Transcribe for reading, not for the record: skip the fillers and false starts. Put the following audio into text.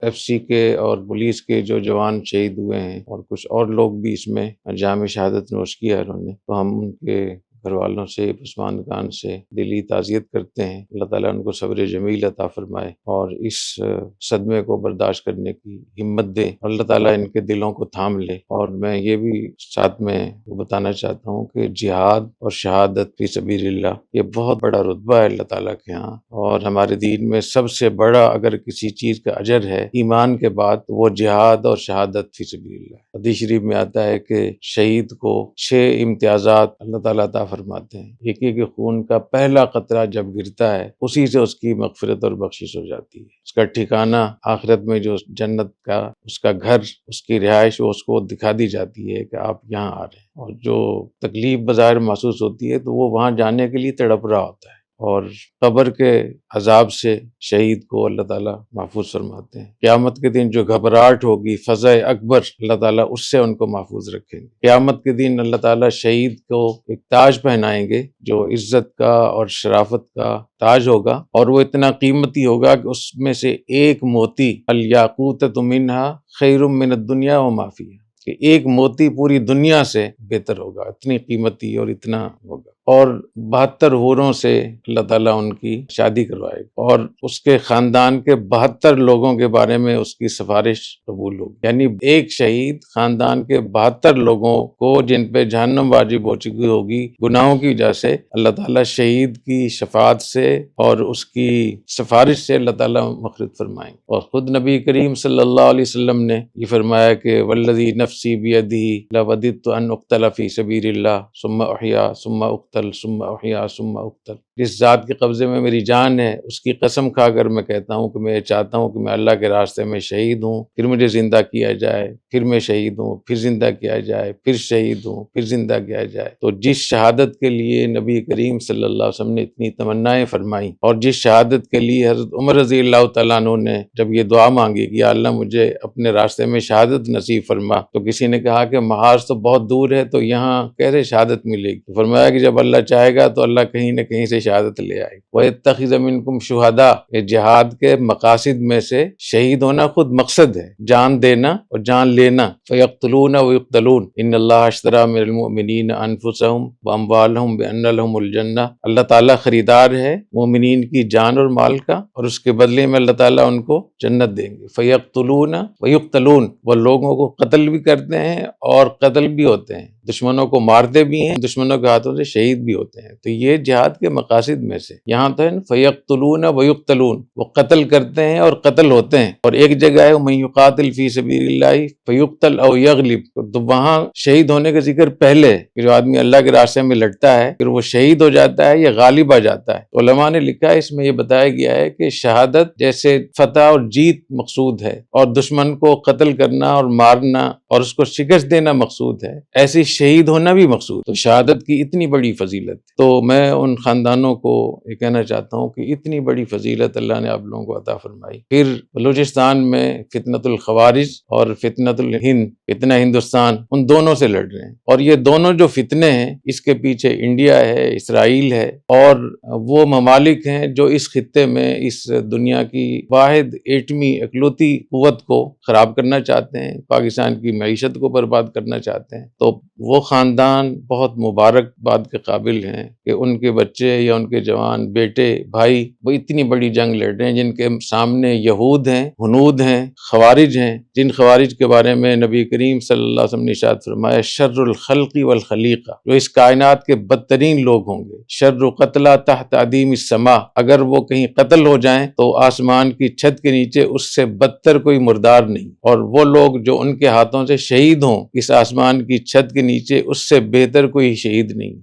F C کے اور police کے جو جوان شہید ہوئے ہیں اور کچھ اور لوگ بھی اس میں جام شہادت نوش کیا ہے انہوں نے، تو ہم ان کے گھر والوں سے، پسماندگان سے دلی تعزیت کرتے ہیں۔ اللہ تعالیٰ ان کو صبر جمیل عطا فرمائے اور اس صدمے کو برداشت کرنے کی ہمت دے، اللہ تعالیٰ ان کے دلوں کو تھام لے۔ اور میں یہ بھی ساتھ میں بتانا چاہتا ہوں کہ جہاد اور شہادت فی سبیل اللہ یہ بہت بڑا رتبہ ہے اللہ تعالیٰ کے ہاں، اور ہمارے دین میں سب سے بڑا اگر کسی چیز کا اجر ہے ایمان کے بعد وہ جہاد اور شہادت فی سبیل اللہ۔ حدیث شریف میں آتا ہے کہ شہید کو 6 امتیازات اللہ تعالیٰ عطا فرماتے ہیں۔ ایک کے خون کا پہلا قطرہ جب گرتا ہے اسی سے اس کی مغفرت اور بخشش ہو جاتی ہے۔ اس کا ٹھکانہ آخرت میں جو جنت کا اس کا گھر، اس کی رہائش، وہ اس کو دکھا دی جاتی ہے کہ آپ یہاں آ رہے ہیں، اور جو تکلیف بظاہر محسوس ہوتی ہے تو وہ وہاں جانے کے لیے تڑپ رہا ہوتا ہے، اور قبر کے عذاب سے شہید کو اللہ تعالیٰ محفوظ فرماتے ہیں۔ قیامت کے دن جو گھبراہٹ ہوگی، فزع اکبر، اللہ تعالیٰ اس سے ان کو محفوظ رکھیں گے۔ قیامت کے دن اللہ تعالیٰ شہید کو ایک تاج پہنائیں گے جو عزت کا اور شرافت کا تاج ہوگا، اور وہ اتنا قیمتی ہوگا کہ اس میں سے ایک موتی، الیاقوتۃ منہا خیر من الدنیا وما فیہا، کہ ایک موتی پوری دنیا سے بہتر ہوگا، اتنی قیمتی اور اتنا ہوگا۔ اور 72 حوروں سے اللہ تعالیٰ ان کی شادی کروائے گا، اور اس کے خاندان کے 72 لوگوں کے بارے میں اس کی سفارش قبول ہوگی۔ یعنی ایک شہید خاندان کے 72 لوگوں کو جن پہ جہنم واجب ہو چکی ہوگی گناہوں کی وجہ سے، اللہ تعالیٰ شہید کی شفاعت سے اور اس کی سفارش سے اللہ تعالیٰ مغفرت فرمائیں۔ اور خود نبی کریم صلی اللہ علیہ وسلم نے یہ فرمایا کہ والذی نفسی بیدہ لوددت ان اقتل فی سبیل اللہ ثم احیا ثم اقتل ثم احیا ثم اقتل، جس ذات کے قبضے میں میری جان ہے اس کی قسم کھا کر میں کہتا ہوں کہ میں چاہتا ہوں کہ میں اللہ کے راستے میں شہید ہوں، پھر مجھے زندہ کیا جائے، پھر میں شہید ہوں، پھر زندہ کیا جائے، پھر شہید ہوں، پھر زندہ کیا جائے۔ تو جس شہادت کے لیے نبی کریم صلی اللہ علیہ وسلم نے اتنی تمنائیں فرمائیں، اور جس شہادت کے لیے حضرت عمر رضی اللہ تعالیٰ عنہ نے جب یہ دعا مانگی کہ یا اللہ مجھے اپنے راستے میں شہادت نصیب فرما، تو کسی نے کہا کہ محاذ تو بہت دور ہے، تو یہاں کیسے شہادت ملے گی؟ تو فرمایا کہ جب اللہ چاہے گا تو اللہ کہیں نہ کہیں سے شہادت لے آئے گا۔ وَيَتَّخِذَ مِنْكُمْ شُهَدَاءَ، یہ جہاد کے مقاصد میں سے شہید ہونا خود مقصد ہے، جان دینا اور جان لینا۔ فَيَقْتُلُونَ وَيُقْتَلُونَ إِنَّ اللَّهَ اشْتَرَىٰ مِنَ الْمُؤْمِنِينَ أَنفُسَهُمْ وَأَمْوَالَهُمْ بِأَنَّ لَهُمُ الْجَنَّةَ، اللہ تعالیٰ خریدار ہے مومنین کی جان اور مال کا، اور اس کے بدلے میں اللہ تعالیٰ ان کو جنت دیں گے۔ فَيَقْتُلُونَ وَيُقْتَلُونَ، وہ لوگوں کو قتل بھی کرتے ہیں اور قتل بھی ہوتے ہیں، دشمنوں کو مارتے بھی ہیں، دشمنوں کے ہاتھوں سے شہید بھی ہوتے ہیں۔ تو یہ جہاد کے مقاصد میں سے یہاں تو ہے فَيَقْتُلُونَ وَيُقْتَلُونَ، وہ قتل کرتے ہیں اور قتل ہوتے ہیں۔ اور ایک جگہ ہے مَن يُقَاتِلْ فِي سَبِيلِ اللَّهِ فَيُقْتَلْ أَوْ يَغْلِبْ، تو وہاں شہید ہونے کا ذکر پہلے ہے کہ جو آدمی اللہ کے راستے میں لڑتا ہے پھر وہ شہید ہو جاتا ہے یا غالب آ جاتا ہے۔ علماء نے لکھا ہے اس میں یہ بتایا گیا ہے کہ شہادت جیسے فتح اور جیت مقصود ہے، اور دشمن کو قتل کرنا اور مارنا اور اس کو شکست دینا مقصود ہے، ایسی شہید ہونا بھی مقصود۔ تو شہادت کی اتنی بڑی فضیلت، تو میں ان خاندانوں کو یہ کہنا چاہتا ہوں کہ اتنی بڑی فضیلت اللہ نے آپ لوگوں کو عطا فرمائی۔ پھر بلوچستان میں فتنۃ الخوارج اور فتنۃ الہند، فتنہ ہندوستان، ان دونوں سے لڑ رہے ہیں، اور یہ دونوں جو فتنے ہیں اس کے پیچھے انڈیا ہے، اسرائیل ہے، اور وہ ممالک ہیں جو اس خطے میں اس دنیا کی واحد ایٹمی اکلوتی قوت کو خراب کرنا چاہتے ہیں، پاکستان کی معیشت کو برباد کرنا چاہتے ہیں۔ تو وہ خاندان بہت مبارکباد کے قابل ہیں کہ ان کے بچے یا ان کے جوان بیٹے بھائی وہ اتنی بڑی جنگ لڑ رہے ہیں جن کے سامنے یہود ہیں، ہنود ہیں، خوارج ہیں، جن خوارج کے بارے میں نبی کریم صلی اللہ علیہ وسلم نے ارشاد فرمایا شر الخلق والخلیقہ، جو اس کائنات کے بدترین لوگ ہوں گے۔ شر قتلہ تحت عدیم السماء، اگر وہ کہیں قتل ہو جائیں تو آسمان کی چھت کے نیچے اس سے بدتر کوئی مردار نہیں، اور وہ لوگ جو ان کے ہاتھوں سے شہید ہوں اس آسمان کی چھت کے نیچے اس سے بہتر کوئی شہید نہیں۔